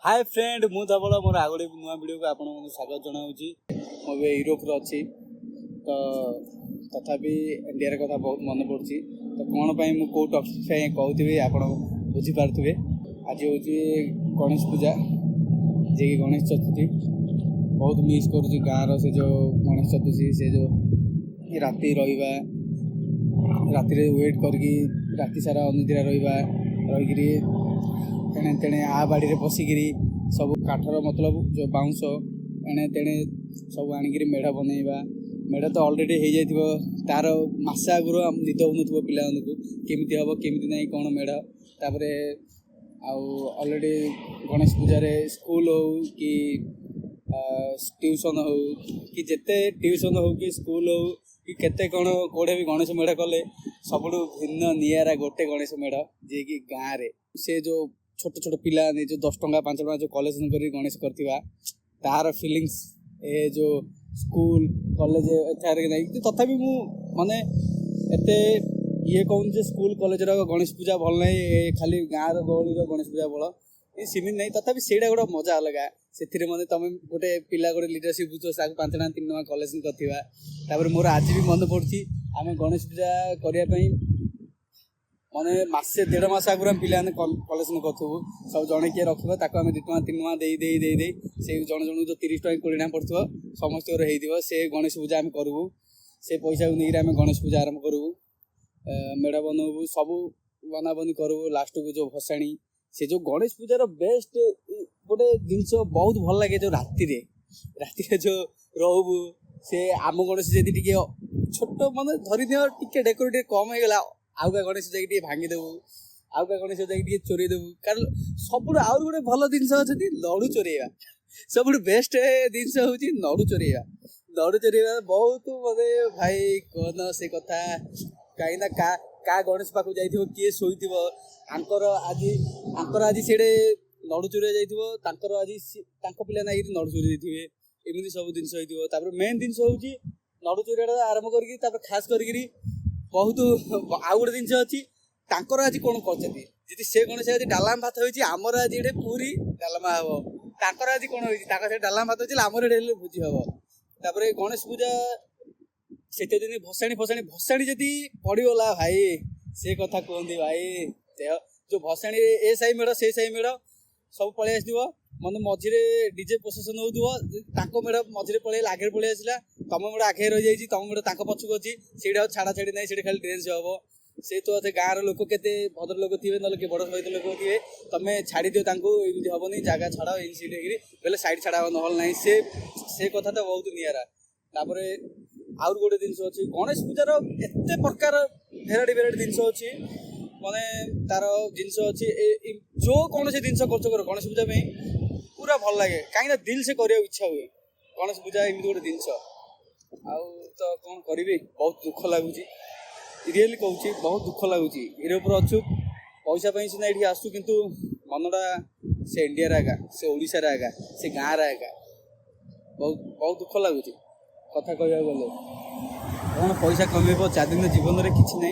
Hi friend मु धवल मोर आग गोटे नुआ वीडियो को आपण स्वागत जनाऊँगी। मुझे यूरोप अच्छी तो तथापि इंडिया कथा बहुत मन पड़ी तो कौन पाई मु कौ टॉपिक कहूँ आप बुझीपारे। आज हूँ गणेश पूजा जे कि गणेश चतुर्थी बहुत मिस करुँच गाँव से जो गणेश चतुर्थी से जो राति रहा राति वेट करके राति सारा अनिद्रा रही तेणे तेणे आ बाड़ी रे पशिकी सब काठर मतलब जो बाउंश एणे तेणे सब आनिक मेढ़ बनइबा। मेढ़ तो अलरेडी हो जाइथिबो तार मासे आगुर निद होनुथिबो पिला मानकु केमिति हबो केमिति नाही कोन मेढ़ तापरे आउ अलरेडी गणेश पूजा रे स्कूल हो कि ट्यूशन हो कि जेते ट्यूशन हो कि स्कूल हो कि केते कोन कोडे भी गणेश मेढ़ कले सबुठु भिन्न नियारा गोटे गणेश मेढ़ जे कि गाँ रे से जो छोट छोट पिला ने जो 10 टंका 5 टंका जो कलेक्शन कर गणेश करथिबा तार फीलिंग्स ए जो स्कूल कॉलेज एथारे नहीं तथापि मु माने एते ये कहूँ जे स्कूल कॉलेज रो गणेश पूजा भल नहीं खाली गाँव रो गहली रो गणेश पूजा भल ये सीमित नहीं तथापि सेटा गोटे मजा अलग से माने तुम गोटे पिला गोटे लीडरशिप बुझ 5 टंका 3 टंका कलेक्शन करथिबा तापर मोर आज भी मन पड़ती आम गणेश पूजा करने माने मासे 1.5 मास आगुरी हम पिला कलेक्शन करूँ सब जड़े किए रखा ताको आम 2 टंका 3 टंका दे से जन जन जो 30 टंका 20 टंका पड़ो समस्त से गणेश पूजा आम करूँ से पैसा को लेकिन आम गणेश पूजा आरंभ करूँ मेढ़ बनऊ सब बनाबनी करूँ लास्ट को जो भसाणी से जो गणेश पूजार बेस्ट गोटे जिनस बहुत भल लगे जो राति जो रहू से आम गणेश जदि टे छोट माने धरी दियो टिके डेकोरेट कम हो गला आउ का गणेश जाकि भांगी देबू आउ का गणेश जाकि चोरी देबू कारण सब आउ गोटे भल जिनस अच्छी लड़ू चोरेवा सब बेस्ट जिनस हूँ लड़ू चोरेवा बहुत मते भाई कहन से कथा कहीं का गणेश पाक जाइथिबो किए शोइथिबो आंकर आज सेडे लड़ू चोरी जाइथिबो तांकर आज तांको पिला नाइ लड़ू चोरी देथिबे एमिति सब जिनस होइथिबो तापर मेन जिनस होउची लड़ू चोरी आरंभ करके तापर खास करके बहुत आउ गोटे जिनस अच्छी तांकर आज कौन करछथि जदि से गणेश आज डालमा भात होइची हमर आज एडे पूरी डालमा हबो तांकर आज कौन होइची ताका से डालमा भात होइची हमर एडे भोजी हबो तापर गणेश पूजा सेते दिन भसाणी जदि पड़गला भाई से कथा कहते भाई जो भसाणी ए साई मेढ़ से साई मेढ़ सब पलि आसो मतलब मझे डीजे प्रोसेसन हो मेढ़ मझे पलि आगे पलि आसला तुम मेढ़ आगे रही जाइए तुम मेढ़ पछक अच्छी से छाड़ा छाड़ी ना से खाली ड्रेस हम से तो गाँव लोक के भद्र लोक थे ना कि बड़ सहित लोक थे तुम छाड़ी दियो एमती हेनी जगह छाड़ बोले साइड छाड़ा ना ना से कथा तो बहुत निरा तापर आउर गोटे जिनस अच्छी गणेश पूजार एत प्रकार भेराइटी जिनस अच्छी माने तार जिनस अच्छी जो कौन से जिनस खर्च कर गणेश पूजा पूरा भल लगे कहीं दिल से करने इच्छा हुए गणेश पूजा एमती गोटे जिनस आउ तो कौन करी बहुत दुख लगुच रियली कहूँ बहुत दुख लगुच यूरोप अच्छु पैसा सीना ये आसू कितु मनटा से इंडिया आगा से ओडिशा आगा से गाँव आगा बहुत बहुत दुख लगुच कथा कह गले कौन पैसा कमेब 4 दिन जीवन में किसी ना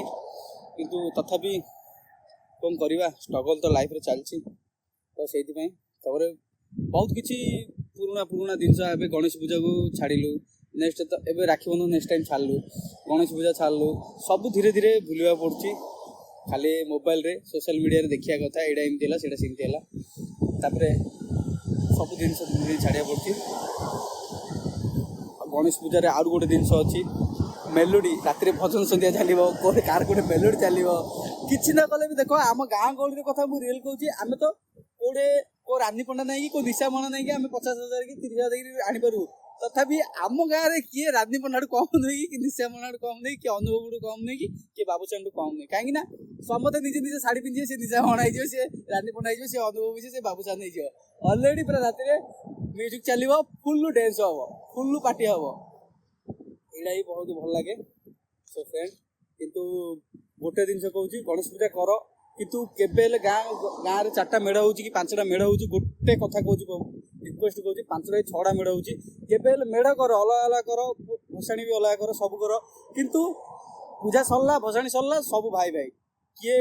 किंतु तथापि कौन करवा स्ट्रगल तो लाइफ रे चलती तो से बहुत किसी पुराना जिनस ए गणेश पूजा को छाड़ू नेक्स्ट तो एवं राखी बंधन नेक्स्ट टाइम छाड़लु गणेश पूजा छाड़लु सब धीरे धीरे भूलवा पड़ी खाली मोबाइल रे सोशल मीडिया रे देखिया कथा एडा एमती है सेटा सेमती है तापर सब जिन छाड़िया पड़ी गणेश पूजा आउ गोटे जिनस अच्छी मेलोडी राति भजन सन्ध्या चलो कौन कार गोटे मेलोडी चलो कि ना कले भी देख आम गाँ गहली कथा मुझे रियल कहूँ आम तो कौटे को रानी पंडा नहीं कि दिशा मणा नहीं कि 50,000 कि 30,000 देकर आनीपारू तथापि आम गाँव में किए रानी पंडा कम नहीं कि निशा मणा कम नहीं कि अनुभव कम नहीं कि बाबूचान कम नहीं कहीं समस्त निजे निजे शाढ़ी पिंधे से निशा मणा हो सी रानी पंडा हो सी अनुभव से बाबूचान हो अलरेडी पूरा राति म्यूजिक चलो फुल डांस हम फुल पार्टी हम यहाँ ही बहुत भल लगे सो फ्रेंड किंतु गोटे जिन कहूँ गणेश पूजा कर किंतु केबे गाँव में 4टा मेढ़ हो कि 5टा मेढ़ हो गोटे कथा कहूँ रिक्वेस्ट कहूँ 5टा 6टा मेढ़ हो मेढ़ कर अलग अलग कर भसाणी भी अलग कर सब कर किंतु पूजा सरला भसाणी सरला सब भाई भाई किए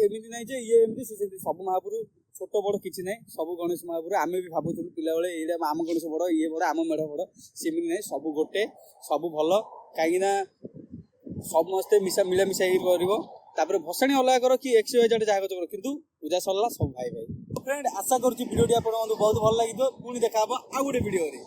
एमती ना ये एमती सब महापुर ଛୋଟ ବଡ଼ କିଛି ନାହିଁ, ସବୁ ଗଣେଶ ମହାପ୍ରଭୁ। ଆମେ ବି ଭାବୁଥିଲୁ ପିଲାବେଳେ ଏଇଟା ଆମ ଗଣେଶ ବଡ଼, ଇଏ ବଡ଼, ଆମ ମେଢ଼ ବଡ଼, ସେମିତି ନାହିଁ, ସବୁ ଗୋଟେ, ସବୁ ଭଲ। କାହିଁକିନା ସମସ୍ତେ ମିଳାମିଶା ହେଇକି କରିବ। ତାପରେ ଭସାଣି ଅଲଗା କର କି XY ଯାହା କଥା କର, କିନ୍ତୁ ପୂଜା ସରିଲା ସବୁ ଭାଇ ଭାଇ। ଫ୍ରେଣ୍ଡ, ଆଶା କରୁଛି ଭିଡ଼ିଓଟି ଆପଣଙ୍କୁ ବହୁତ ଭଲ ଲାଗିଥିବ। ପୁଣି ଦେଖା ହବ ଆଉ ଗୋଟେ ଭିଡ଼ିଓରେ।